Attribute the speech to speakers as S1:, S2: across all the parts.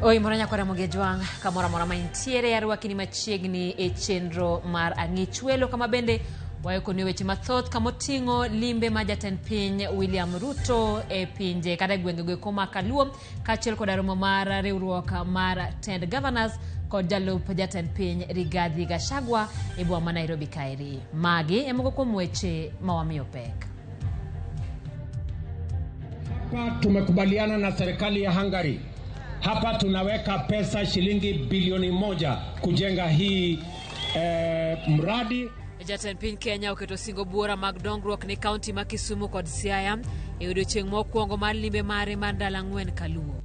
S1: Oi moranya kwa Ramogi Jwang kamora mora maintiere yarwakini machiegni e chenro mar ICHWELO kama bende wayokoni weche mathoth kamotingo limbe ma jatend piny William Ruto e pinje kada gwengego koma Kaluo kachiel kod romo mar riwruok mar tend governors kod jalup jatend piny Rigathi Gachagua e boma ma Nairobi kaeri. Magi emoko kuom weche mawamiyo pek.
S2: Hapa tumekubaliana na serikali ya Hungary. Hapa tunaweka pesa shilingi bilioni 1 kujenga hii mradi.
S1: Jatend piny Kenya oketo singo buora mag dongruok ni kaunti ma Kisumu kod Siaya e odiechieng' mokwongo mar limbe mare mar ndalo 4 Kaluo.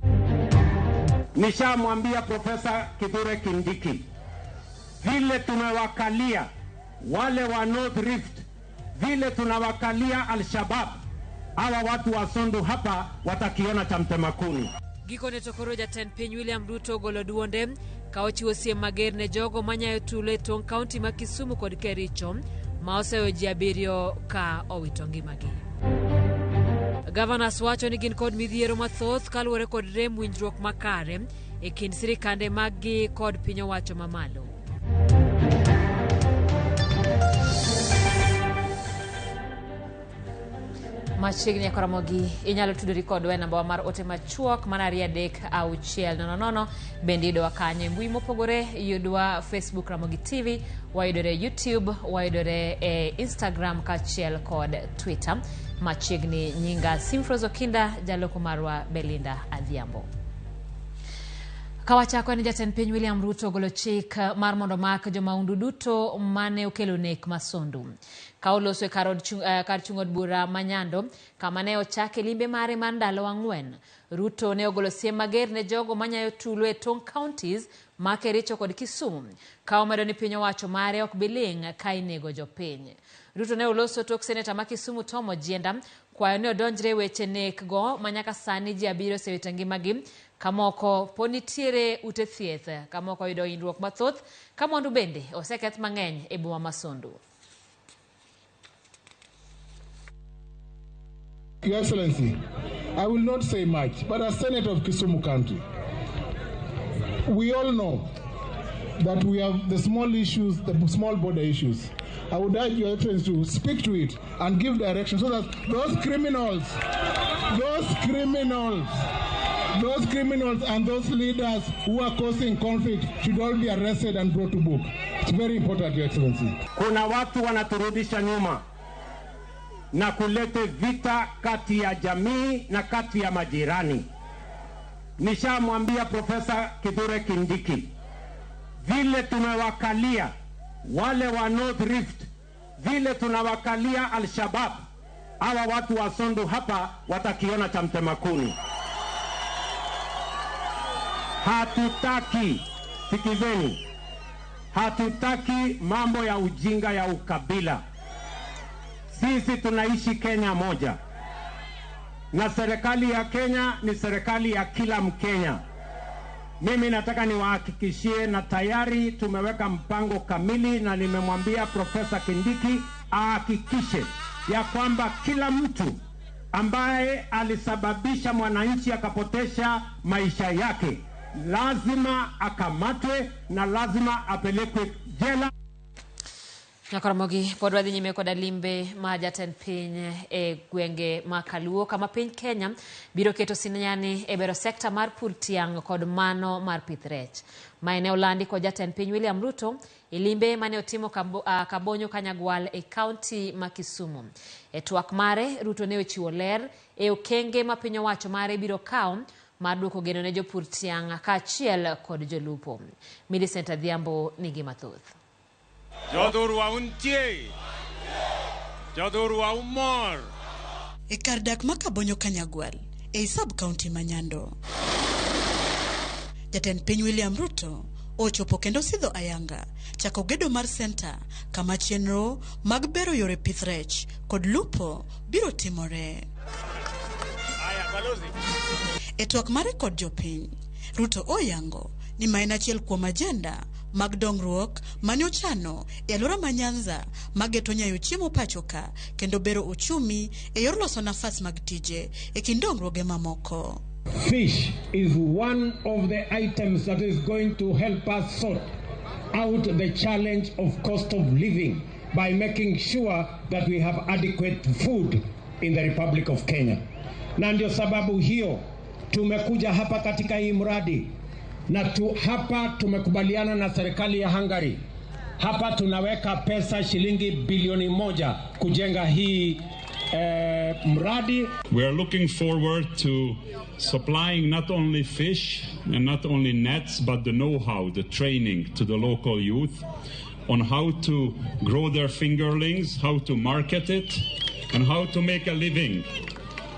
S2: Nishamwambia Profesa Kithure Kindiki, vile tunawakalia wale wa North Rift, vile tunawakalia Al-Shabaab, hawa watu wa Sondu hapa watakiona cha mtemakuni.
S1: Gikone tokoro jatend piny William Ruto golo duonde ka ochiwo siem mager ne jogo manyayo tulo e tong' kaunti ma Kisumu kod Kericho ma oseyo ji 7 ka owito ngimagi. Governors wacho ni gin kod midhiero mathoth kaluwore kod rem winjruok makare e kind sirikande maggi kod piny owacho mamalo. Machiegni kwa Ramogi inyalo tudori kodwa namba mar ote machuok mana 33600 bendi do akanye mbui mopogore yudwa Facebook Ramogi TV, wayudore YouTube, wayudore Instagram kachiel kod Twitter. Machiegni nyinga Simfrozo Kinda jaloko marwa Belinda Adhiambo. Kawachako ni jatend piny William Ruto golo chik mar mondo mak jomaundu duto mane okelo nek masondu. Kaoloso kar chung'od bura manyando kama ne ochake limbe mare mar ndalo 4. Ruto ne ogolo siem mager ne jogo manyayo tulo e tong' counties ma Kericho kod Kisumu. Ka omedo ni piny owacho mare ok biling' ka inego jopiny. Ruto ne oloso tok seneta ma Kisumu Tom Ojienda kwayo ne odonjre weche nek go manyaka sani ji 7 osewito ngimagi. Kamoko ponitiere ute thieth, kamoko yudo hindruok mathoth, kamondu bende oseketh mang'eny e boma masondu.
S3: Your Excellency, I will not say much, but as Senator of Kisumu County, we all know that we have the small issues, the small border issues. I would urge Your Excellency to speak to it and give direction so that those criminals and those leaders who are causing conflict should all be arrested and brought to book. It's very important, Your Excellency.
S2: Kuna watu wanaturudisha nyuma na kulete vita kati ya jamii na kati ya majirani. Nishamwambia Profesa Kithure Kindiki, vile tumewakalia wale wa North Rift, vile tunawakalia Al-Shabaab, hawa watu wa Sondu hapa watakiona cha mtemakuni. Hatutaki, sikizeni, hatutaki mambo ya ujinga ya ukabila. Sisi tunaishi Kenya moja. Na serikali ya Kenya ni serikali ya kila Mkenya. Mimi nataka niwahakikishie na tayari tumeweka mpango kamili na nimemwambia Profesa Kindiki ahakikishe ya kwamba kila mtu ambaye alisababisha mwananchi akapotesha maisha yake lazima akamatwe na lazima apelekwe jela.
S1: Ramogi podwadhi nyime koda limbe ma jatend piny e gwenge ma Kaluo kama piny Kenya biro keto sinanyani e bero sekta mar pur tiang' kod mano mar pith rech. Maene olandi kod jatend piny William Ruto e limbe mane otimo Kabonyo Kanyagwal e kaunti ma Kisumu. E twak mare Ruto ne ochiwo ler e okenge ma piny owacho mare biro kawo mar duoko geno ne jopur tiang' kaachiel kod jolupo. Millicent Adhiambo nigi mathoth.
S4: Jodhurwa untie, jodhurwa umor.
S5: E kar dak ma Kabonyo Kanyagwal e sub-county Manyando, jatend piny William Ruto ochopo kendo sidho ayanga chako gedo mar center kama chenro mag bero yore pith rech kod lupo biro timore.
S4: Aya, balozi.
S5: E twak mare kod jopiny, Ruto oyango ni maen achiel kuom ajenda mag dongruok mane ochano e alwora ma Nyanza mageto nyayo chiemo pachoka kendo bero uchumi e yor loso nafas mag tije e kind dongruoge mamoko.
S2: Fish is one of the items that is going to help us sort out the challenge of cost of living by making sure that we have adequate food in the Republic of Kenya. Na ndio sababu hiyo tumekuja hapa katika hii mradi na hapa tumekubaliana na serikali ya Hungary. Hapa tunaweka pesa shilingi bilioni 1 kujenga hii mradi.
S6: We are looking forward to supplying not only fish and not only nets, but the know-how, the training to the local youth on how to grow their fingerlings, how to market it, and how to make a living.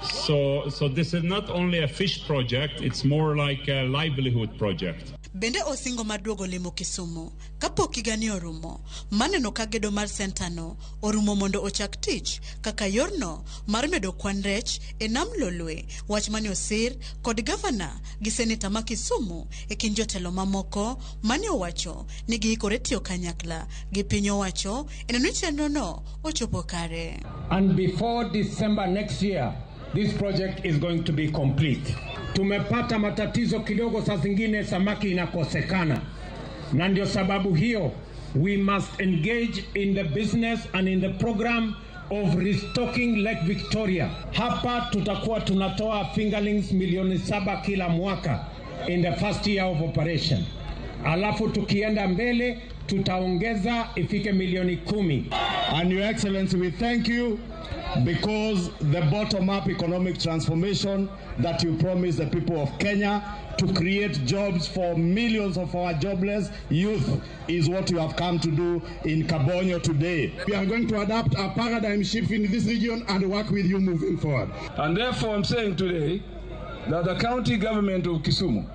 S6: So this is not only a fish project, it's more like a livelihood project.
S5: Bende osingo maduogo limo Kisumu, kapo kigani orumo, maneno kagedo mar sentano, orumo mondo ochak tich, kaka yorno, mar medo kwan rech, enam lolwe, wach mani osir, kod gavana, gi seneta ma Kisumu, kind jotelo mamoko, mani owacho, ni giikore tiyo kanyakla, gi piny owacho, eneno chenro no, ochopo kare.
S2: And before December next year, this project is going to be complete. Tumepata matatizo kidogo, saa zingine samaki inakosekana. Na ndio sababu hiyo, we must engage in the business and in the program of restocking Lake Victoria. Hapa tutakuwa tunatoa fingerlings milioni 7 kila mwaka in the first year of operation. Alafu tukienda mbele, tutaongeza ifike milioni 10.
S3: And Your Excellency, we thank you because the bottom-up economic transformation that you promised the people of Kenya to create jobs for millions of our jobless youth is what you have come to do in Kabonyo today.
S7: We are going to adapt a paradigm shift in this region and work with you moving forward.
S8: And therefore I'm saying today that the county government of Kisumu,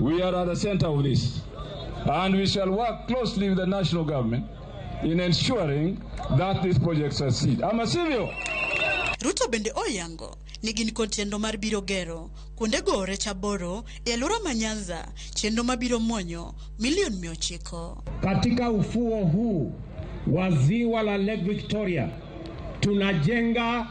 S8: we are at the center of this. And we shall work closely with the national government in ensuring that this project succeed. Ama sivyo?
S5: Ruto bende oyango ni gin kod chenro mar biro gero kuonde gore chaboro e alwora ma Nyanza, chenro mabiro mwonyo milioni 900.
S2: Katika ufuo huu wa ziwa la Lake Victoria tunajenga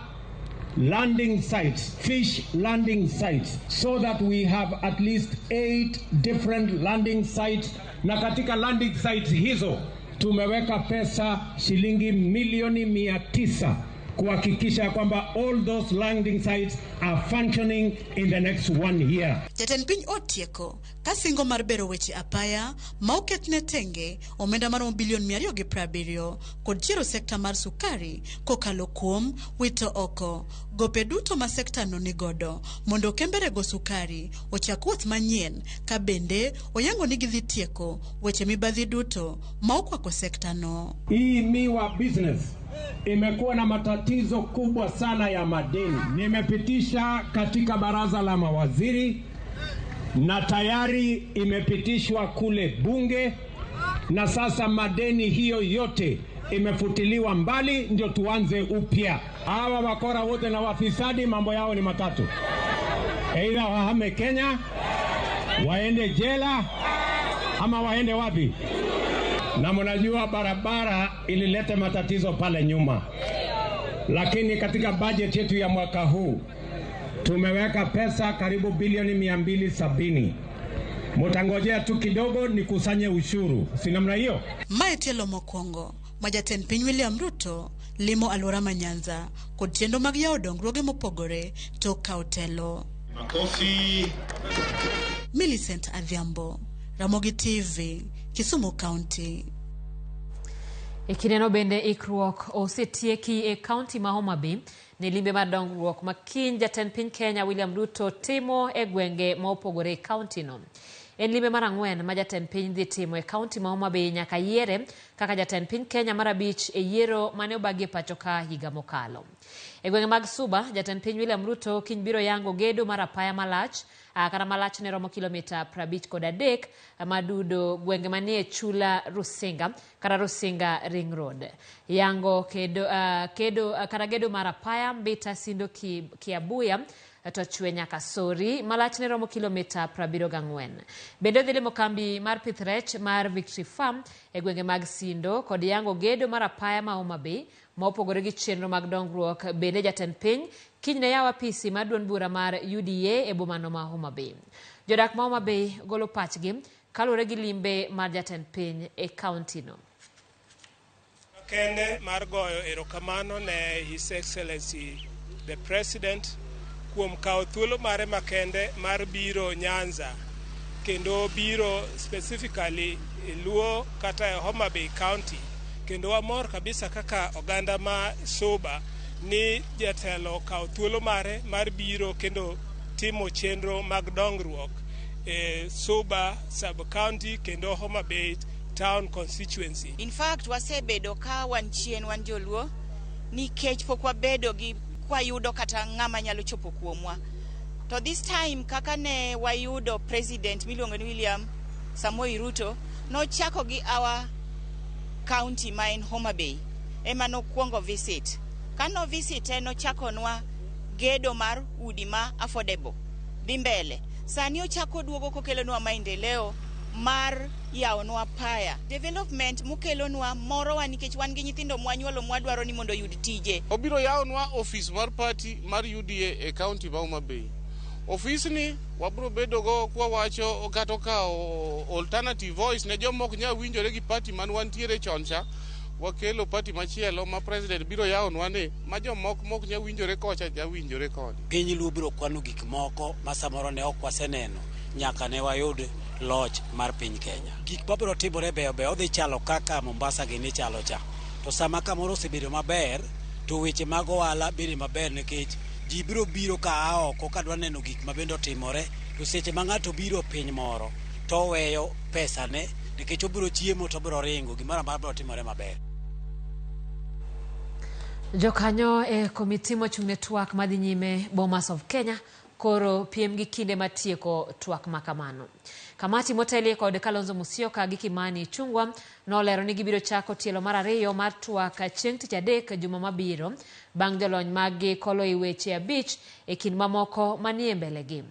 S2: landing sites, fish landing sites, so that we have at least 8 different landing sites. Na katika landing sites hizo tumeweka pesa shilingi milioni 900 kuhakikisha kwamba all those landing sites are functioning in the next 1 year.
S5: Jatend piny otieko kasingo mar bero weche apaya mauket ne tenge omenda maromo bilion 270 kod chiro sekta mar sukari kokalo kuom wito oko gope duto ma sekta no nigodo mondo kembere go sukari ochak wuoth manyien ka bende oyango ni gidhi tieko weche mibadhi duto ma okwako sekta no.
S2: Hii miwa business imekuwa na matatizo kubwa sana ya madeni. Nimepitisha katika baraza la mawaziri na tayari imepitishwa kule bunge, na sasa madeni hiyo yote imefutiliwa mbali, ndio tuanze upya. Hawa wakora wote na wafisadi mambo yao ni matatu: aidha wahame Kenya, waende jela, ama waende wapi? Na mnajua barabara ilileta matatizo pale nyuma, lakini katika budget yetu ya mwaka huu tumeweka pesa karibu bilioni 270. Mutangojea tu kidogo nikusanye ushuru, si namna hiyo?
S5: Maetielo mokwongo majatend piny William Ruto limo alwora ma Nyanza kod chenro mag yawo dongruoge mopogore tok kawo telo.
S4: Makofi.
S5: Millicent Adhiambo, Ramogi TV, Kisumu County.
S1: Ikineno bende ikruok osetieki e county ma Homa Bay ni limbe mar dongruok ma kiny jatend piny Kenya William Ruto timo e gwenge ma opogore county no. En limbe mar 4 ma jatend piny dhi timo e county ma Homa Bay nyaka yiere kaka jatend piny Kenya mar 5 e yiero mane obagi pacho ka higa mokalo. E gwenge mag Suba, jatend piny William Ruto kiny biro yango gedo mar apaya malach, kata malach ne romo kilomita 53 madudo gwenge manie chula Rusinga kata Rusinga Ring Road. Yango kata gedo mar apaya Mbita Sindo Kiabuya to chwe nyaka Sori malach ne romo kilomita 74. Bende dhi limo kambi mar pith rech mar Victory Farm e gwenge mag Sindo kod yango gedo mar apaya ma Homa Bay ma opogore gi chenro mag dongruok. Bende jatend piny kiny ne yawo apisi mar duond bura mar UDA e bomano ma Homa Bay. Jodak ma Homa Bay golo pachgi kaluwore gi limbe mar jatend piny e kaunti no.
S9: Kende mar goyo erokamano ne His Excellency the President kuom kawo thuolo mare makende mar biro Nyanza kendo biro specifically Luo kata Homa Bay County, kendo wamor kabisa kaka oganda ma Suba ni jatelo kawo thuolo mare mar biro kendo timo chenro mag dongruok e Suba sub county kendo Homa Bay town constituency.
S10: In fact, wasebedo ka wan chien wan joluo nikech pok wabedo gi kwayudo kata ng'ama nyalo chopo kuomwa. To this time kaka ne wayudo president miluongo ni William Samoei Ruto nochako gi our county ma en Homa Bay ema nokuongo visit. Kano visit nochakonwa gedo mar udi ma affordable dhi mbele. Sani ochako duogo kokelonwa maendeleo mar yaonwa paya development mukelonwa morowa nikech wan gi nyithindo mwanyuolo mwadwaro ni mondo yud tije.
S11: Obiro yaonwa office mar party mar UDA e county ma Homa Bay. Office ni wabro bedo go kwa wacho kata ka alternative voice ne jomok nya winjore gi party man wantiere choncha wakelo party machielo ma president biro yaonwa ne ma jomok mok nya winjore kocha ja winjore kod.
S12: Piny Luo biro kwano gik moko ma samoro ne ok waseneno nyaka ne wayud loch mar piny Kenya. Gik mabiro timore beyo odhi chalo kaka Mombasa gini chalo cha. To sama kamoro osebedo maber to weche mag ohala biro maber nikech ji biro ka oko ka dwa neno gik mabendo timore. To seche ma ng'ato biro piny moro to weyo pesa ne nikech obiro chiemo to biro ringo gimoro amora biro timore maber.
S1: Jokanyo e komiti mochung'ne twak madhi nyime Bomas of Kenya koro piem gi kinde matieko twak makamano. Kamati motelie kod Kalonzo Musyoka gi Kimani Ichung'wah nolero ni gibiro chako tielo mar ariyo mar twak chieng' tich adek juma mabiro bang' jolony mag kolo i weche 5 e kind mamoko manie mbelegi.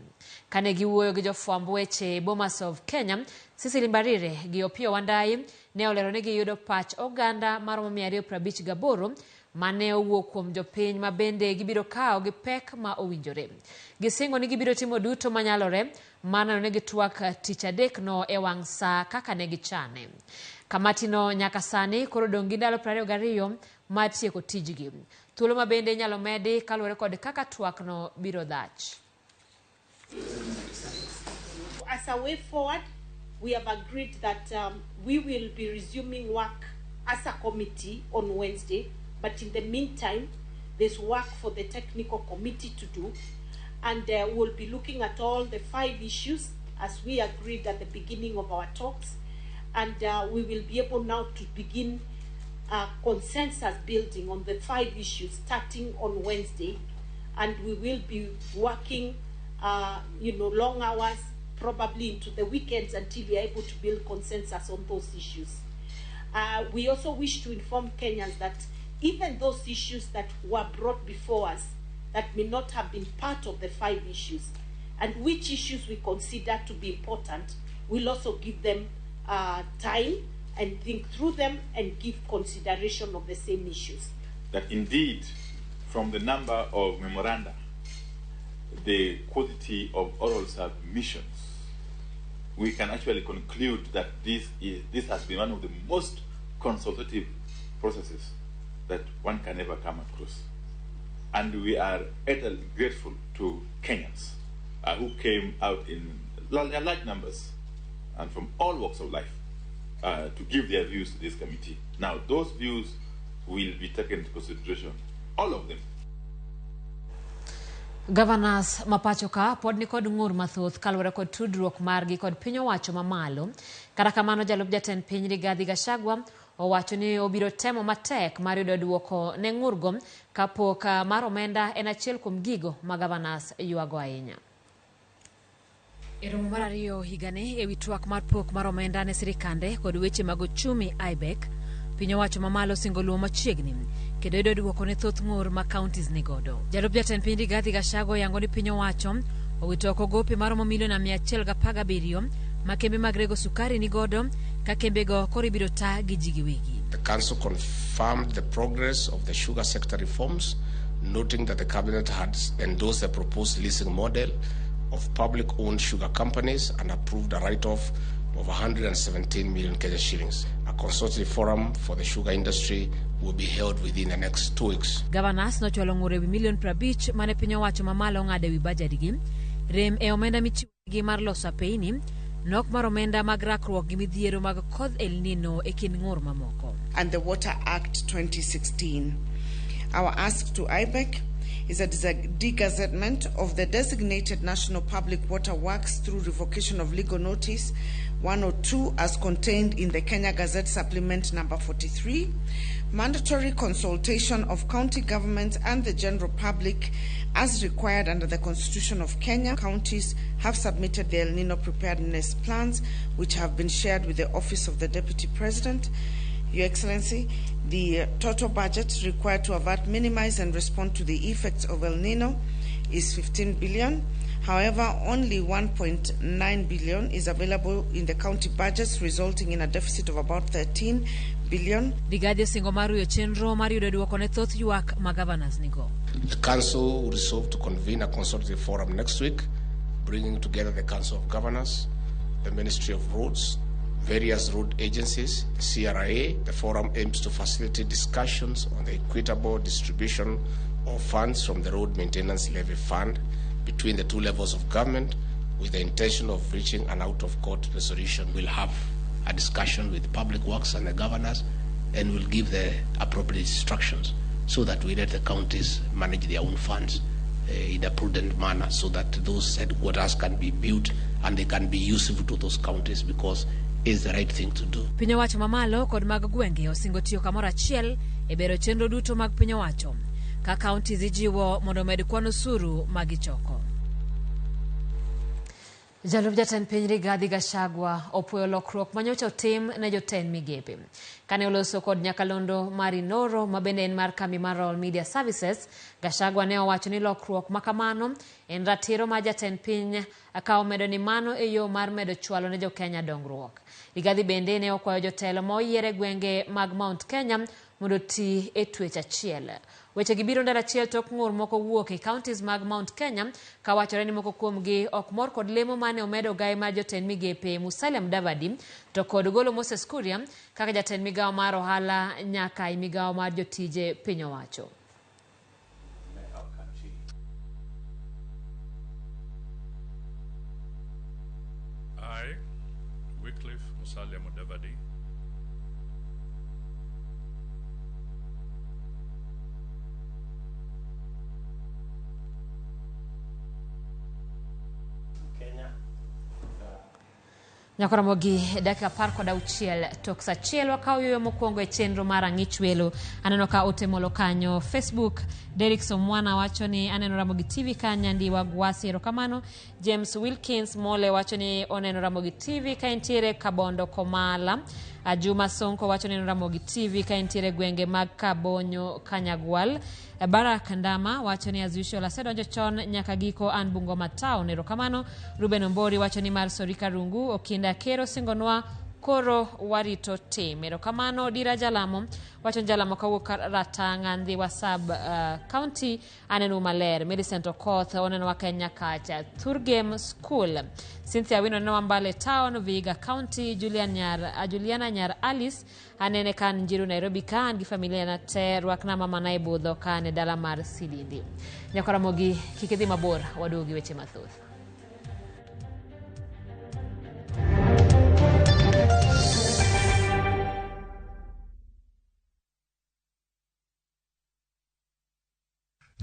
S1: Kane giwuoyo gi jofwamb weche Bomas of Kenya, Cecily Mbarire gi Opiyo Wandayi ne olero ni giyudo pach oganda maromo 258 mane owuok kuom jopiny ma bende gibiro kawo gi pek ma owinjore. Gisingo ni gibiro timo duto manyalore manano ne gitwak tich adek no e wang' saa kaka ne gichane. Kamati no nyaka sani koro dong' gi ndalo 22 mar tieko tijgi. Thuolo ma bende nyalo medi kaluwore kod kaka twak no biro dhach.
S13: As a way forward, we have agreed that we will be resuming work as a committee on Wednesday. But in the meantime, there's work for the technical committee to do. And we'll be looking at all the 5 issues as we agreed at the beginning of our talks. And we will be able now to begin consensus building on the 5 issues starting on Wednesday. And we will be working, long hours, probably into the weekends until we are able to build consensus on those issues. We also wish to inform Kenyans that even those issues that were brought before us that may not have been part of the 5 issues, and which issues we consider to be important, we'll also give them time and think through them and give consideration of the same issues.
S14: That indeed, from the number of memoranda, the quantity of oral submissions, we can actually conclude that this has been one of the most consultative processes that one can ever come across. And we are eternally grateful to Kenyans who came out in large numbers and from all walks of life to give their views to this committee. Now, those views will be taken into consideration, all of them.
S1: Governors mapachoka pod ni kod ng'ur mathoth kaluwore kod tudruok margi kod piny owacho mamalo. Kata kamano jalup jatend piny Rigathi Gachagua owacho ni obiro temo matek mar yudo duoko ne ng'urgo kapok mar omenda en achiel kuom gigo ma governors yuago ahinya. E romo mar ariyo higani ewi twak mar pok mar omenda ne sirikande kod weche mag ochumi IBEC, piny owacho mamalo singo luwo machiegni kendo yudo duoko ne thoth ng'ur ma counties ni godo. Jalup jatend piny Rigathi Gachagua yango ni piny owacho owito oko gope maromo milion 117 ma kembe mag rego sukari ni godo ka kembe go koro ibiro taa gi ji giwegi.
S15: The Council confirmed the progress of the sugar sector reforms, noting that the Cabinet had endorsed a proposed leasing model of public-owned sugar companies and approved a write-off of 117 million Kenya shillings. A consultative forum for the sugar industry will be held within the next 2 weeks.
S1: Governors nochwalo ng'ure wi million 50 mane piny owacho mamalo ng'ade wi bajedgi, rem e omenda michiwogi mar loso apeini, nok mar omenda mag rakruok gi midhiero mag koth El Nino e kind ng'ur mamoko.
S16: And the Water Act 2016. Our ask to IBEC is a degazettement of the designated National Public Water Works through revocation of legal notice 102 as contained in the Kenya Gazette Supplement number 43, mandatory consultation of county governments and the general public as required under the Constitution of Kenya. Counties have submitted their El Nino preparedness plans, which have been shared with the Office of the Deputy President. Your Excellency, the total budget required to avert, minimize, and respond to the effects of El Nino is 15 billion. However, only 1.9 billion is available in the county budgets, resulting in a deficit of about 13 billion.
S1: The
S15: Council will resolve to convene a consultative forum next week, bringing together the Council of Governors, the Ministry of Roads, various road agencies, the CRA. The forum aims to facilitate discussions on the equitable distribution of funds from the Road Maintenance Levy Fund between the two levels of government, with the intention of reaching an out-of-court resolution. We'll have a discussion with Public Works and the governors, and we'll give the appropriate instructions so that we let the counties manage their own funds in a prudent manner, so that those headquarters can be built and they can be useful to those counties, because is the right thing to do.
S1: Piny owacho mamalo kod mag gwenge osingo tiyo kamoro achiel e bero chenro duto mag piny owacho ka counties ijiwo mondo med kwan osuru magichoko. Jalub jatend piny Rigathi Gachagua opuoyo lokruok manyocha otim ne jotend migepe. Kane oloso kod nyakalondo mar Inoro mabende en mar kambi mar All Media Services, Gachagua ne owacho ni lokruok makamano en ratiro ma jatend piny ka omedo ni mano e yo mar medo chwalo ne jo-Kenya dongruok. Rigathi bende ne okwayo jotelo moyiere gwenge mag Mount Kenya mondo ti e twech achiel. Weche gibiro ndalo achiel tok ng'ur moko wuok e counties mag Mount Kenya ka wachore ni moko kuomgi ok mor kod lemo mane omedo gai mar jotend migepe Musalia Mudavadi to kod golo Moses Kuria kaka jatend migawo mar ohala nyaka i migawo mar jotije piny owacho.
S17: I, Wycliffe Musalia Mudavadi,
S1: Ramogi dakika 16 tok saa achiel wakawo yoyo mokwongo e chenro mar ICHWELO. Aneno ka otemolo kanyo Facebook. Derek Somwana wacho ni aneno Ramogi TV ka Nyandi Wagwasi erokamano. James Wilkins Mole wacho ni oneno Ramogi TV ka entiere Kabondo Komala. Juma Sonko wacho ni Ramogi TV ka entiere gwenge mag Kabonyo Kanyagwal. Barak Ndama wacho ni as usual asedonjo chon nyaka giko an Bungoma Town erokamano. Ruben Ombori wacho ni mar Sorika Rungu Okinda Kero Singonwa koro warito tim. Erokamano. Dira Jalamo wacho Jalamo kawuok Ratanga Ndhi Wasab County aneno maler. Millicent Okoth oneno wa Kenya kacha Thurgem School. Cynthia Wino oneno Mbale Town Vihiga County. Juliana Nyar Alice anene kan Njiru Nairobi kan gi familia na te rwakna mama na ibudho kan e dala mar Silindi. Nyako Ramogi kikidhi mabor waduogi weche mathoth.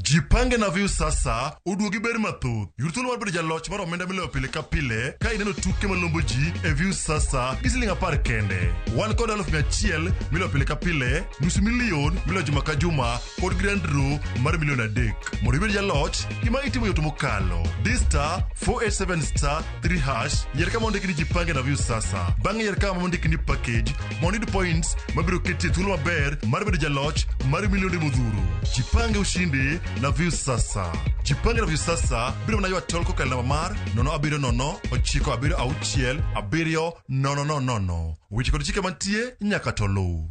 S18: Jipange na view sasa uduogi ber mathoth. Yurthuolo mar bedo jaloch mar omenda miloyo pile ka pile ka ineno tuke malombo ji e view sasa gi siling 10 kende. Wan kod 100,000 miloyo pile ka pile, nusu milion miloyo juma ka juma kod grand draw mar milion 3. Mondo ibed jaloch, gima itimo yot mokalo. Star 487 3# yier kama ondiki ni jipange na view sasa. Bang'e yier kama ondiki ni package mondo iyud points mabiro keti thuolo maber mar bedo jaloch mar milionde modhuro. Jipange ushindi na view sasa. Jipange na view sasa biro mna ywa tol kokal namba mar 070 976 700. Weche kod chike mantie nyaka to luw.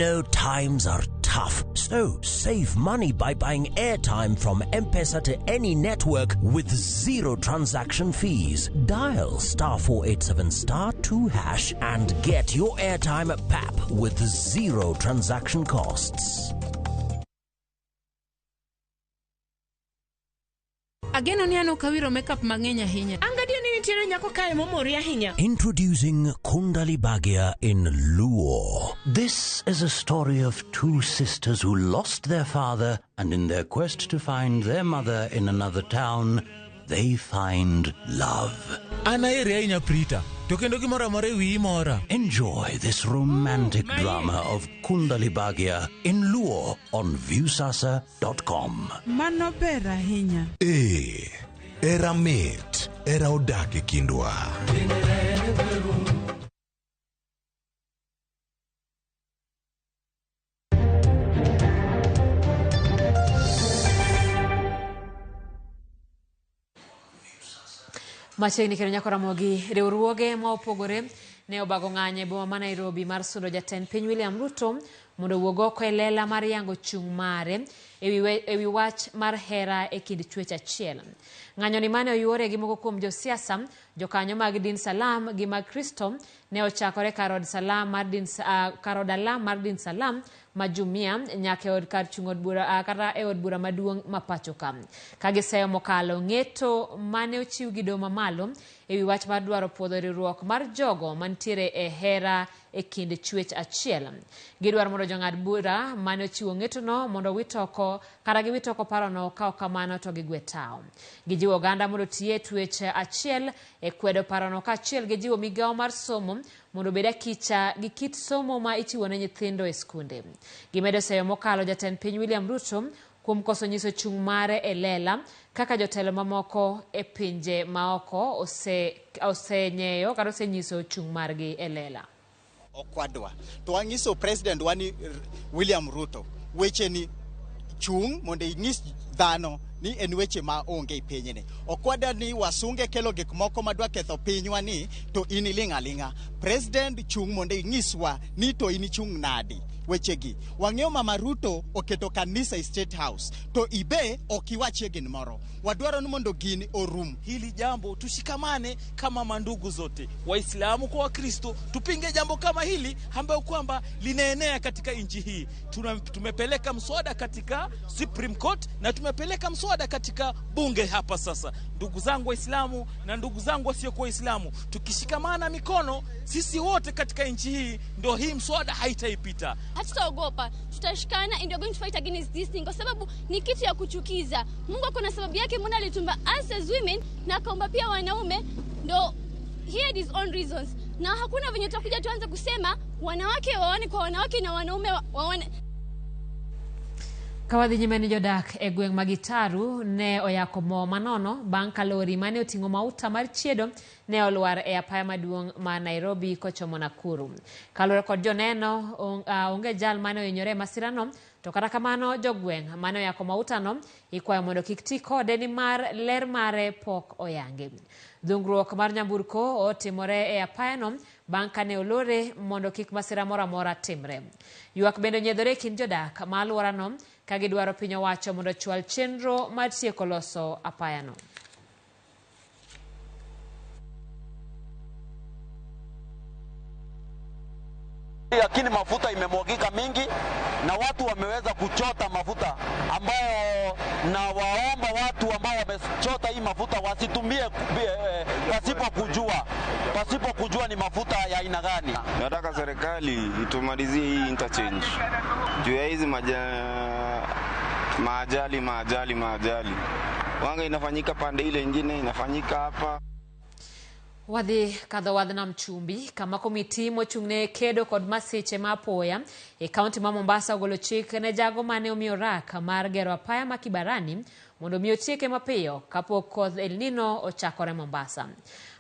S19: know times are tough, so save money by buying airtime from M-Pesa to any network with zero transaction fees. Dial *487*2# and get your airtime PAP with zero transaction costs.
S20: Ageno ni ano kawiro makeup mang'eny ahinya. Angadio ni nitiere nyako kae momori ahinya.
S19: Introducing Kundali Bhagia in Luo. This is a story of two sisters who lost their father, and in their quest to find their mother in another town, they find love. Enjoy this romantic drama of Kundali Bhagia in Luo on viewsasa.com.
S20: Mano ber ahinya.
S21: Era mit, era odak e kindwa.
S1: Machiegni kendo nyako Ramogi riwruoge ma opogore ne obago ng'anyo e boma ma Nairobi mar sundo jatend piny William Ruto mondo wuog oko e lela mar yango chung' mare ewi wach mar hera e kind chwech achiel. Ng'anyo ni mane oyuore gi moko kuom josiasa, jokanyo mag din Salam gi mag Kristo ne ochakore karod alam mar din Salam ma Jumia nyaka od kar chung' od bura kata e od bura maduong' ma pacho ka. Ka giseyo mokalo ng'eto mane ochiw gi doho mamalo ewi wach mar dwaro puodho riwruok mar jogo mantiere e hera e kind chwech achiel. Gidwaro mondo jong'ad bura mane ochiwo ng'etono mondo witoko kata giwitoko parono ka ok kamano to gigwe tao. Gijiwo oganda mondo tie twech achiel e kwedo parono ka achiel gijiwo migawo mar somo mondo beda kicha gi kit somo ma ichiwo ne nyithindo e skunde. Gimedo seyo mokalo jatend piny William Ruto kuom koso nyiso chung' mare e lela kaka jotelo mamoko e pinje maoko osenyeyo kata osenyiso chung' margi e lela.
S22: Okwadwa to wanyiso president wani William Ruto weche ni chung' mondo inyis dhano ni en weche ma onge pinyni. Okwada ni wasunge kelo gik moko madwa ketho pinywa ni to in ilinga linga. President chung' mondo inyiswa ni to in chung' nadi wechegi. Wang'eyo Mama Ruto oketo kanisa e State House to ibe okiwache gin moro. Wadwaro ni mondo gini orum.
S23: Hili jambo tushikamane kama mandugu zote, Waislamu kwa Wakristo, tupinge jambo kama hili ambayo kwamba linaenea katika nchi hii. Tumepeleka mswada katika Supreme Court na tumepeleka mswada katika bunge hapa sasa. Ndugu zangu Waislamu na ndugu zangu wasiokuwa Waislamu, tukishikamana mikono sisi wote katika nchi hii, ndio hii mswada haitaipita.
S24: Hatutaogopa, tutashikana and we are going to fight against this thing kwa sababu ni kitu ya kuchukiza. Mungu kuna sababu yake mbona alitumba us as women na akaomba pia wanaume, ndo he had his own reasons. Na hakuna venye tutakuja tuanze kusema wanawake waone kwa wanawake na wanaume waone.
S1: Kawadhi nyime ni jodak e gweng' Magitaru ne oyako mo manono bang' ka lori mane oting'o mauta mar chiedo ne olwar e apaya maduong' ma Nairobi kochomo Nakuru. Kaluwore kod joneno onge jal mane ohinyore masirano, to kata kamano jogweng' mane oyako mautano ikwayo mondo kik ti kode ni mar ler mare pok oyangi. Dhungruok mar nyamburko otimore e apayano bang' kane olore mondo kik masira moro amora timre. Ywak bende onyiedhore kind jodak ma alworano ka gidwaro piny owacho mondo chwal chenro mar tieko loso apayano.
S25: Lakini mafuta imemwagika mingi na watu wameweza kuchota mafuta ambayo, na waomba watu ambao wamechota hii mafuta wasitumie pasipo kujua ni mafuta ya aina gani.
S26: Nataka serikali itumalizie hii interchange juu ya hizi maajali wanga inafanyika pande ile nyingine inafanyika hapa.
S1: Wadhi kadho wadhna mchumbi kama komiti mochung'ne kedo kod masiche ma apoya e kaunti ma Mombasa ogolo chik ne jago mane omiyo rak mar gero apaya ma Kibarani mondo omiyo tieke mapiyo kapok koth El Nino ochakore Mombasa.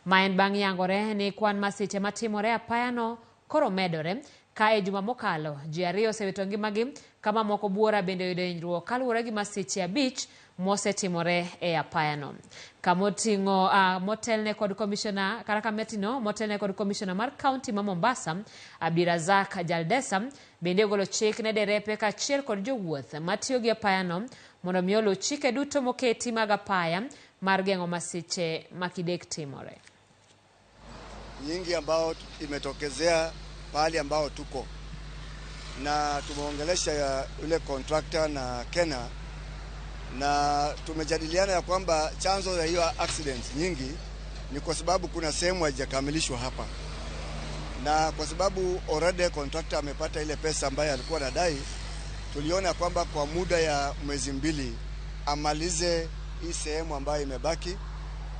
S1: Ma en bang' yangore ni kwan masiche matimore apayano koro medore ka e juma mokalo ji 2 osewito ngimagi kama moko buora bende oyudo hinyruok kaluwore gi masiche 5 mosetimore e apayano. Kamoting'o motelne kod komishona kata kametino motelne kod komishona mar kaunti ma Mombasa Abdirazak Jaldesa Bende ogolo chik ne derepe kaachiel kod jowuoth matiyo gi apayano mondo omi oluw chike duto moketi mag apaya mar geng'o masiche makidek timore.
S2: Nyingi ambao imetokezea pahali ambao tuko na tumeongelesha yule contractor na Kena na tumejadiliana ya kwamba chanzo ya hiyo accidents nyingi ni kwa sababu kuna sehemu haijakamilishwa hapa, na kwa sababu already contractor amepata ile pesa ambayo alikuwa anadai, tuliona kwamba kwa muda ya mwezi 2 amalize hii sehemu ambayo imebaki,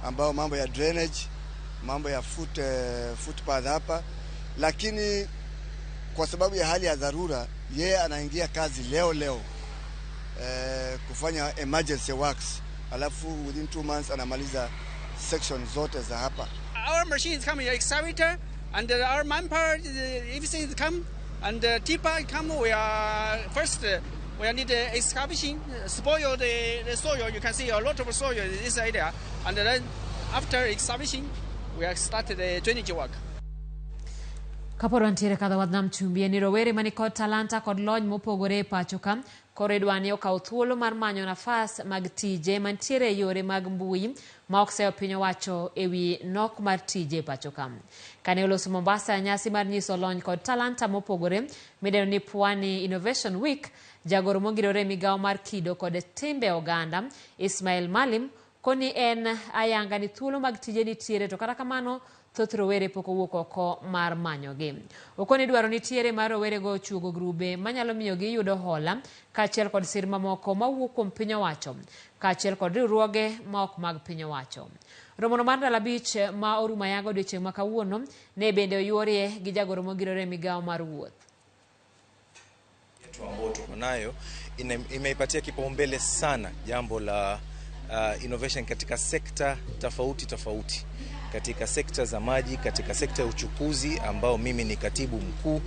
S2: ambayo mambo ya drainage, mambo ya footpath hapa. Lakini kwa sababu ya hali ya dharura, yeye anaingia kazi leo kufanya emergency works, alafu within 2 months anamaliza section zote za hapa.
S3: Our machine is coming, excavator, and our manpower, everything is come, and the tipper come. We are first, we need excavation, spoil the soil. You can see a lot of soil in this area, and then after excavation, we have started the drainage work.
S1: Kaporo ntiere kadha wadnam chumbie ni rowere mani kod talanta kod lony mopogore e pacho ka koro idwani okaw thuolo mar manyo nafas mag tije mantiere e yore mag mbui ma ok seyo piny owacho ewi nok mar tije e pacho ka. Kane oloso Mombasa nyasi mar nyiso lony kod talanta mopogore mideno ni Pwani Innovation Week, jagoro mongirore migawo mar kido kod timbe oganda Ismail Malim koni en ayanga ni thuolo mag tije nitiere, to kata kamano thoth rowere pok owuok oko mar manyogi. Okoni dwaro nitiere mar rowere go chugo grube manyalo miyo gi yudo hola kaachiel kod sir mamoko mawuok kuom piny owacho kaachiel kod riwruoge ma ok mag piny owacho. Romono mar Ndalo 5 ma orumo ayanga odiochieng' ma kawuono ne bende oyuorie gi jagoro mogirore migawo mar wuoth.
S4: Ambao tuko nayo imeipatia kipaumbele sana jambo la innovation katika sekta tofauti, katika sekta za maji, katika sekta ya uchukuzi ambao mimi ni katibu mkuu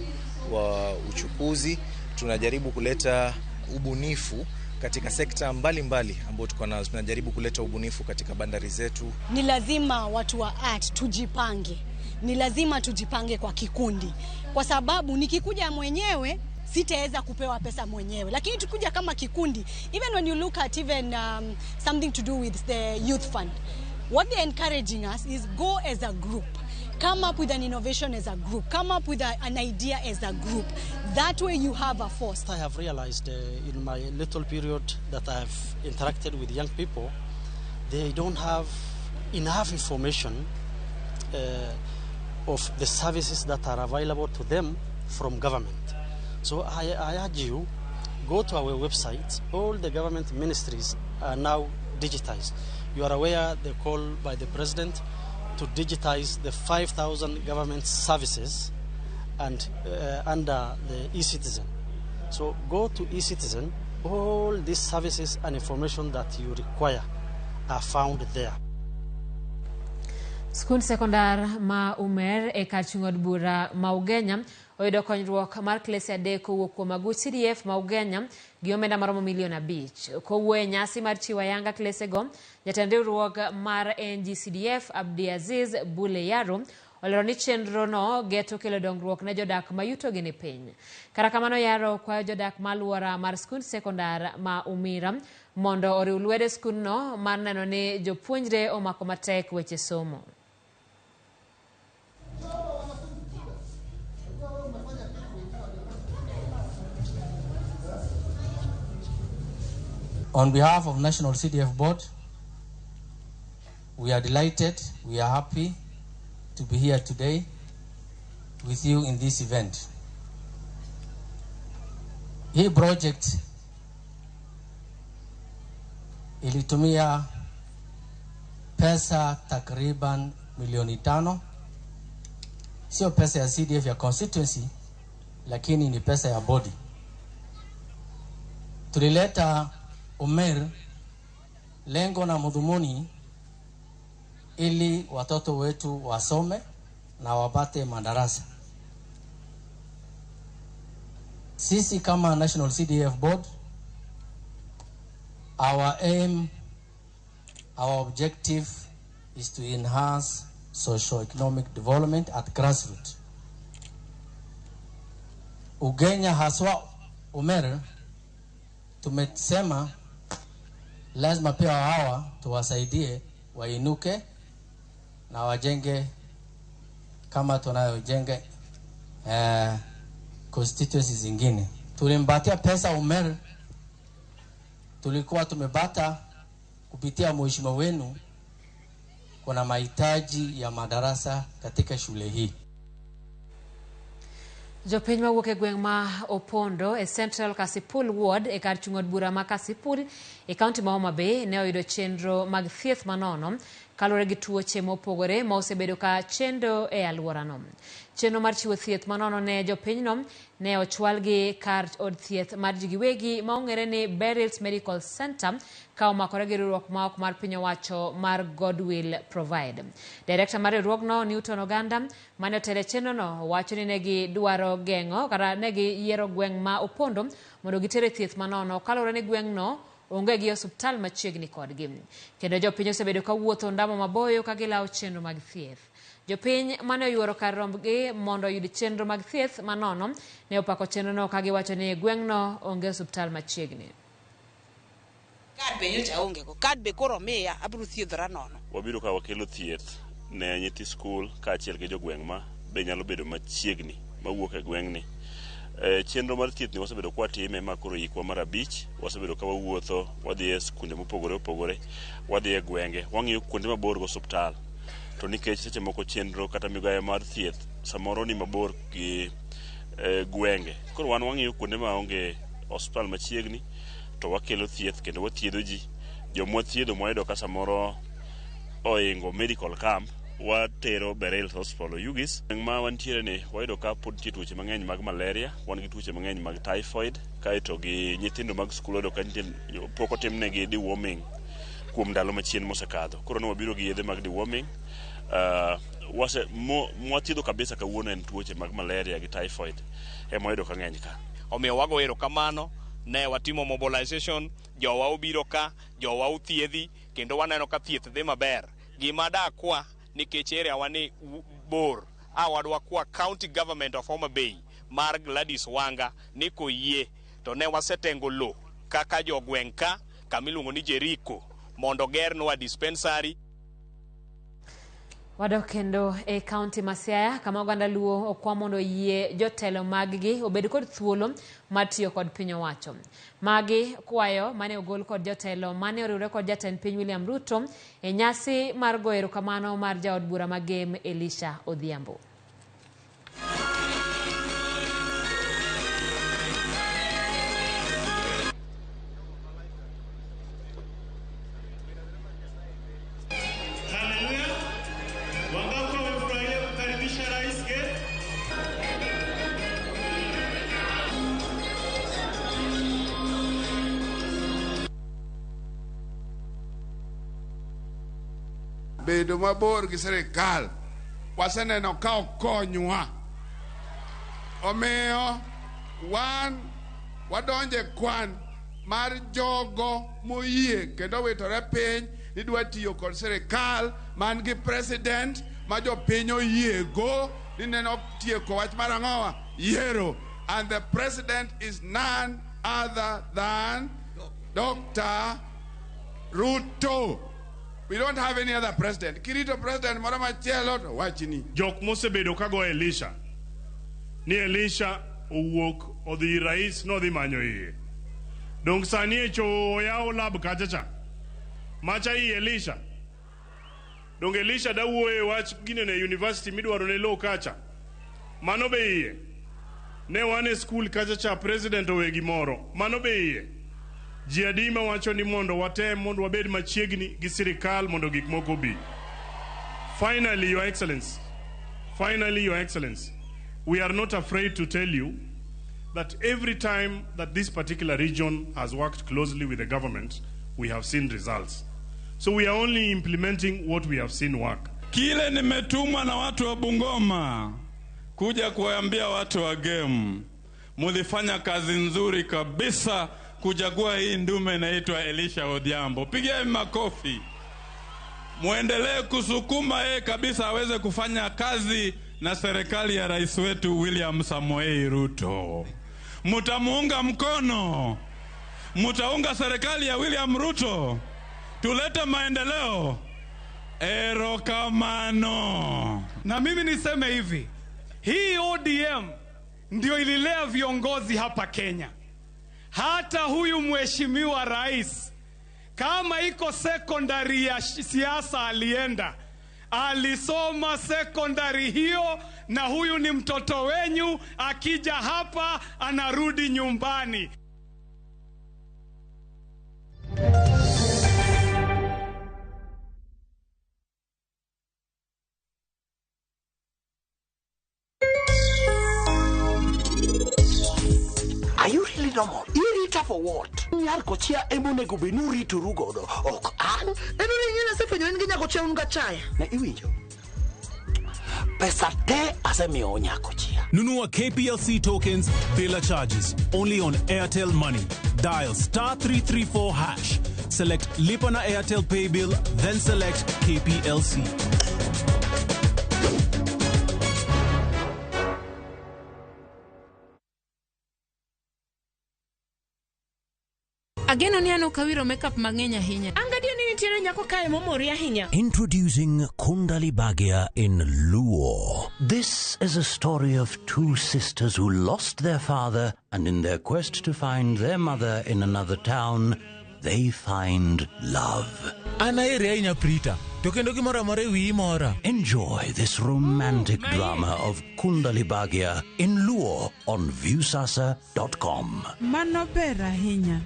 S4: wa uchukuzi. Tunajaribu kuleta ubunifu katika sekta mbalimbali ambao tuko nazo. Tunajaribu kuleta ubunifu katika bandari zetu.
S6: Ni lazima watu wa art tujipange. Ni lazima tujipange kwa kikundi, kwa sababu nikikuja mwenyewe sitaweza kupewa pesa mwenyewe, lakini tukuja kama kikundi. Even when you look at even something to do with the youth fund, what they're encouraging us is go as a group, come up with an innovation as a group, come up with an idea as a group. That way you have a force.
S7: I have realized in my little period that I have interacted with young people, they don't have enough information of the services that are available to them from government. So I urge you, go to our website. All the government ministries are now digitized. You are aware the call by the president to digitize the 5,000 government services and under the e-citizen. So go to e-citizen. All these services and information that you require are found there.
S1: Skund sekondar ma Umer e kar chung'od bura ma Ugenya oyudo konyruok mar klese 3 kowuok kuom aguch CDF ma Ugenya gi omenda maromo milion 5. Kowuoyo e nyasi mar chiwo ayanga klese go, jatend riwruok mar NGCDF Abdiaziz Bule Yaro olero ni chenro no geto kelo dongruok ne jodak ma yutogi ni piny. Kata kamano, Yaro kwayo jodak ma alwora mar skund sekondar ma Umira mondo oriw lwedo skund no mar neno ni jopuonjre omako matek weche somo.
S8: On behalf of National CDF Board, we are delighted, we are happy to be here today with you in this event. Hii project ilitumia pesa takriban milioni 5. Sio pesa ya CDF ya constituency, lakini ni pesa ya body. Tulileta Umer lengo na mudhumuni ili watoto wetu wasome na wapate madarasa. Sisi kama National CDF Board, our aim, our objective is to enhance socio-economic development at grassroots. Ugenya haswa Umeru, tumesema lazima pia hawa tuwasaidie wainuke na wajenge kama tunayojenge constituency zingine. Tulimbatia pesa Umeru, tulikuwa tumebata kupitia mheshimiwa wenu, kuna mahitaji ya madarasa katika shule hii.
S1: Jopiny mawuok e gweng' ma Opondo e Central Kasipul Ward e kar chung'od bura ma Kasipul e kaunti ma Homa Bay ne oyudo chenro mag thieth manono kaluwore gi tuoche mopogore ma osebedo ka chendo e alworano. Chenro mar chiwo thieth manono ne jopinyno ne ochwal gi kar od thieth mar ji giwegi ma ong'ere ni Beryl's Medical Center ka omakore gi riwruok ma ok mar piny owacho mar Godwill Provide. Director mar riwruogno Newton Oganda mane otelo chenrono wacho ni ne gidwaro geng'o kata ne giyiero gweng' ma Opondo mondo gitere thieth manono kaluwore ni gweng'no onge gi osiptal machiegni kodgi. Kendo jopiny osebedo ka wuotho ndamo maboyo ka gilawo chenro mag thieth. Jopiny mane oyuoro kar rombgi mondo oyud chenro mag thieth manono ne opako chenrono ka giwacho ni gweng'no onge osiptal machiegni.
S5: Kad be nyocha onge go, kad be koro miya abiro thiedhora nono.
S9: Wabiro ka wakelo thieth ne nyithi skul kaachiel gi jogweng' ma be nyalo bedo machiegni mawuok e gweng'ni. Chenro mar thieth ni wasebedo kwa time ma koro yikwa mar 5, wasebedo ka wawuotho, wadhi e skunde mopogore opogore, wadhi e gwenge, wang'iyo kuonde mabor go osiptal. To nikech seche moko chenro kata migayo mar thieth samoro ni mabor gi gwenge, koro wan wang'iyo kuonde ma onge osiptal machiegni to wakelo thieth kendo wathiedho ji. Jomwa thiedho mwayudo ka samoro oingo medical camp watero Beryl Hospital Ugis. Ma wantiere ni wayudo ka pod nitie tuoche mang'eny mag malaria, wan gi tuoche mang'eny mag typhoid, kaeto gi nyithindo mag skul wayudo ka pok otimnegi deworming kuom ndalo machien mosekadho. Koro ne wabiro gi yedhe mag deworming. Mwathiedho kabisa kawuono en tuoche mag malaria gi typhoid ema wayudo ka ng'eny ka.
S10: Omiyo wago erokamano, ne watimo mobilization, jowa obiro ka, jowa uthiedhi, kendo waneno ka thieth dhi maber. Gima dakwa nikech area wani bor, wadwa kwa County Government of Homa Bay mar Gladys Wanga ni koyie to ne wasetengo lo kaka jogweng' ka kamiluongo ni Jericho mondo gernwa dispensary.
S1: Wadok kendo e kaunti ma Siaya kama oganda Luo okwa mondo yie jotelo mag-gi obed kod thuolo mar tiyo kod piny owacho. Magi kwayo mane ogol kod jotelo mane oriwre kod jatend piny William Ruto e nyasi mar goyo erokamano mar jaod bura magem Elisha Odhiambo.
S11: Bedo mabor gi sirikal waseneno ka okonywa, omiyo wadonje kwan mar jogo moyie kendo witore piny ni dwa tiyo kod sirikal man gi president ma jopiny oyiego ni neno tieko wach mar ang'owa yiero, and the president is none other than Dr. Ruto. We don't have any other president. Kirito president moro machielo to wachni.
S12: Jok mosebedo kago Elisha. Ni Elisha owuok odhi rais no dhi manyo iye. Dong sani e cho yawo lab kachacha. Macha i Elisha. Dong Elisha da wuoye wach ginene university midwaro ne lo kacha. Mano be iye. Ne wan e school kachacha president owe gimoro. Mano be iye. Ji adima wacho ni mondo watem mondo wabed machiegni gi sirikal mondo gik moko bi. Finally, Your Excellency, we are not afraid to tell you that every time that this particular region has worked closely with the government, we have seen results. So we are only implementing what we have seen work.
S13: Kile nimetumwa na watu wa Bungoma kuja kuambia watu wa Gem, mulifanya kazi nzuri kabisa kuchagua hii ndume inaitwa Elisha Odhiambo. Pigia makofi. Muendelee kusukuma yeye kabisa aweze kufanya kazi na serikali ya rais wetu William Samoei Ruto. Mutamuunga mkono. Mutaunga serikali ya William Ruto. Tulete maendeleo. Erokamano.
S14: Na mimi niseme hivi. Hii ODM ndio ililea viongozi hapa Kenya. Hata huyu mheshimiwa rais, kama iko secondary ya siasa alienda, alisoma secondary hiyo, na huyu ni mtoto wenyu, akija hapa anarudi nyumbani.
S15: Are you really normal? Irita for what? Nyar kochia emone gubinuri turugodo. Ok an? Enuri nyina sefenyo nginya kochia unga chaya. Na iwijo. Pesa te asemiyo nyako chia.
S16: Nunua KPLC tokens, bila charges. Only on Airtel Money. Dial *334#. Select Lipa na Airtel Pay Bill, then select KPLC.
S20: Ageno ni ano kawiro makeup mangenya hinya. Angadio ni nitiere nyako kae momoria hinya.
S17: Introducing Kundali Bagia in Luo. This is a story of two sisters who lost their father, and in their quest to find their mother in another town, they find love. Enjoy this romantic drama of Kundali Bagia in Luo on viewsasa.com.
S20: Mano bera hinya.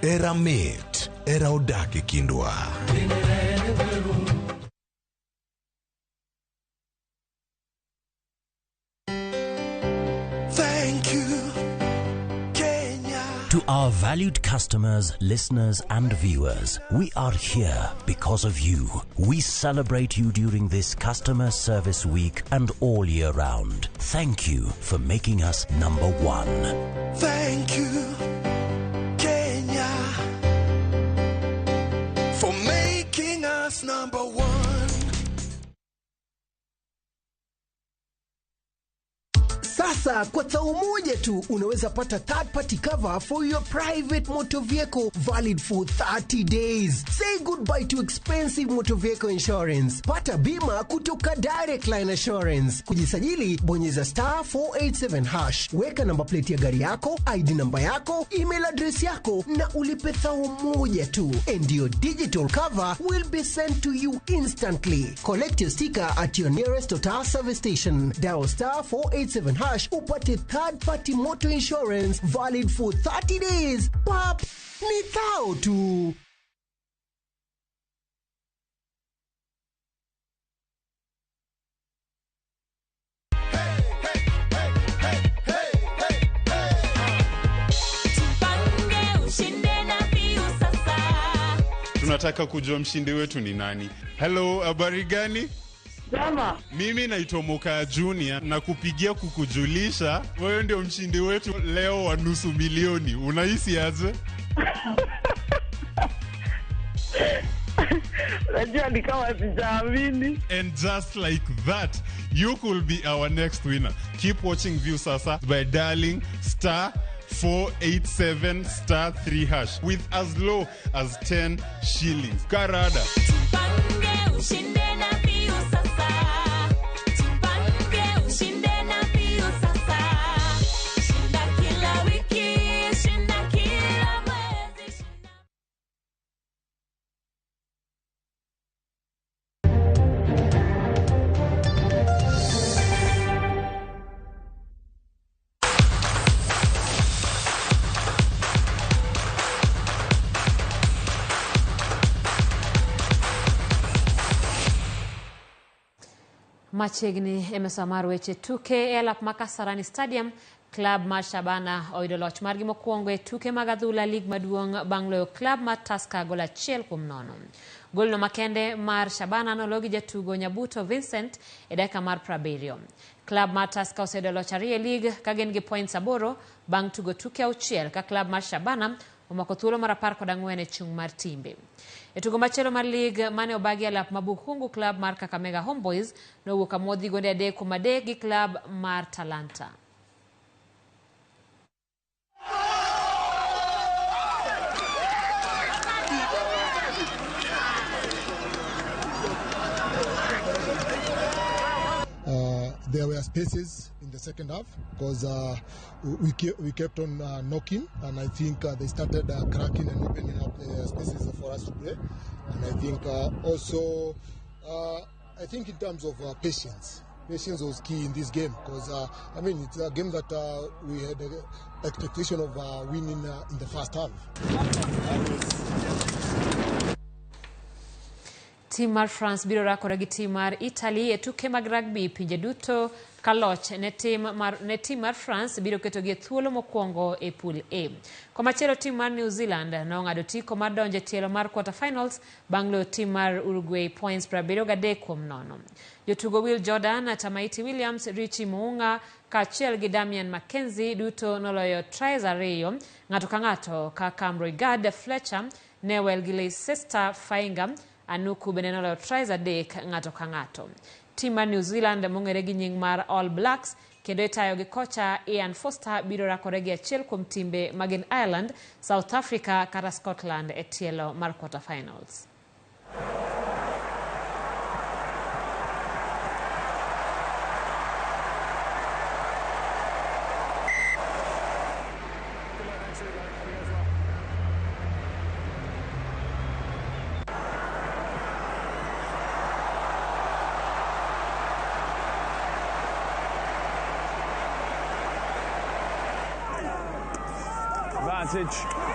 S21: Era mate, era odake kindwa.
S17: Thank you, Kenya. To our valued customers, listeners, and viewers, we are here because of you. We celebrate you during this customer service week and all year round. Thank you for making us number one.
S21: Thank you, Kenya, for making us number one.
S18: Sasa kwa tao moja tu unaweza pata third party cover for your private motor vehicle valid for 30 days. Say goodbye to expensive motor vehicle insurance. Pata bima kutoka Direct Line Assurance. Kujisajili bonyeza *487#. Weka namba plate ya gari yako, ID namba yako, email address yako na ulipe thao moja tu. And your digital cover will be sent to you instantly. Collect your sticker at your nearest Total service station. Dial *487# upate third party motor insurance valid for 30 days. Pap, ni thao tu.
S19: Tunataka kujua mshindi wetu ni nani. Hello, habari gani?
S27: Jama.
S19: Mimi naitwa Moka Junior na kupigia kukujulisha wewe ndio mshindi wetu leo wa $500,000. Unahisi aje?
S27: Najua ni kama sijaamini.
S19: And just like that, you could be our next winner. Keep watching View Sasa by dialing *487*3# with as low as 10 shillings. Karada.
S1: Machegni emesamar weche tuke elap makasarani stadium. Club mar Shabana oyudo loch margi mokwongo e tuke mag adhula lig maduong' bang' loyo club mar Tusker gol 1-0. Golno makende mar Shabana nologi jatugo Nyabuto Vincent e dakika mar 70. Club mar Tusker oseyudo loch 2 e lig ka gin gi points 8 bang' tugo tuke 6 ka club mar Shabana omako thuolo mar 14 e chung' mar timbe. E tugo machielo mar lig mane obagi alap Mabukungu Club mar Kakamega Homeboys nowuok amodhi gonde 3-3 gi club mar Talanta.
S2: There were spaces in the second half because we kept on knocking, and I think they started cracking and opening up the spaces for us to play. And I think also, I think in terms of patience was key in this game because I mean it's a game that we had an expectation of winning in the first half.
S1: Team mar France biro rakore gi team mar Italy e tuke mag rugby pinje duto kaloch ne team mar France biro keto gi thuolo mokwongo e pool A. Komachielo team mar New Zealand nong'ado tiko mar donjo tielo mar quarter finals bang' loyo team mar Uruguay points 73-0. Jotugo Will Jordan, Tamaiti Williams, Richie Muunga kaachiel gi Damian Mackenzie duto noloyo tries 2 ng'ato ka ng'ato ka Camroy Gad Fletcher, Newell gi Leicester Fainga Anuku bende noloyo tries 3 ng'ato ka ng'ato. Team mar New Zealand mong'ere gi nying mar All Blacks kendo itayo gi kocha Ian Foster biro rakore gi achiel kuom timbe magin Ireland, South Africa kata Scotland e tielo mar quarter finals.
S3: Advantage